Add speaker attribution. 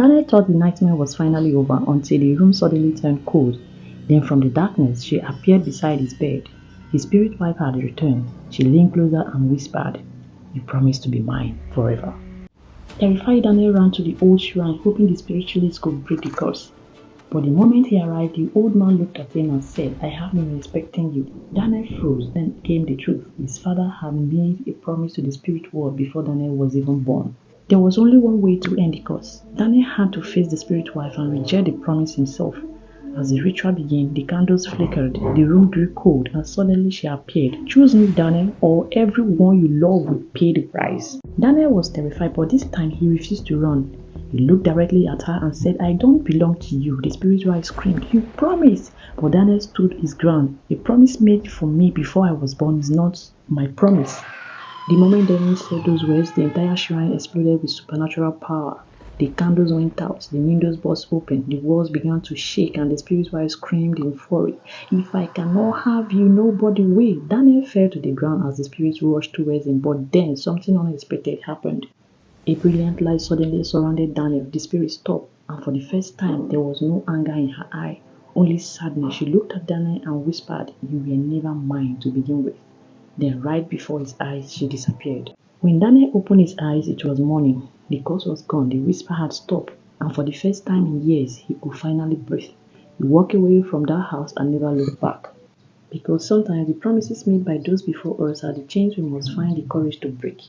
Speaker 1: Daniel thought the nightmare was finally over until the room suddenly turned cold. Then from the darkness, she appeared beside his bed. His spirit wife had returned. She leaned closer and whispered, "You promised to be mine forever." Terrified, Daniel ran to the old shrine, hoping the spiritualist could break the curse. But the moment he arrived, the old man looked at him and said, "I have been expecting you." Daniel froze. Then came the truth. His father had made a promise to the spirit world before Daniel was even born. There was only one way to end the curse. Daniel had to face the spirit wife and reject the promise himself. As the ritual began, the candles flickered, the room grew cold, and suddenly she appeared. "Choose me, Daniel, or everyone you love will pay the price." Daniel was terrified, but this time he refused to run. He looked directly at her and said, "I don't belong to you." The spirit wife screamed, "You promised!" But Daniel stood his ground. "A promise made for me before I was born is not my promise." The moment Daniel said those words, the entire shrine exploded with supernatural power. The candles went out, the windows burst open, the walls began to shake, and the spirit wife screamed in fury, "If I cannot have you, nobody will." Daniel fell to the ground as the spirit rushed towards him, but then something unexpected happened. A brilliant light suddenly surrounded Daniel. The spirit stopped, and for the first time, there was no anger in her eye, only sadness. She looked at Daniel and whispered, "You were never mine to begin with." Then right before his eyes, she disappeared. When Daniel opened his eyes, it was morning. The curse was gone, the whisper had stopped, and for the first time in years, he could finally breathe. He walked away from that house and never looked back. Because sometimes the promises made by those before us are the chains we must find the courage to break.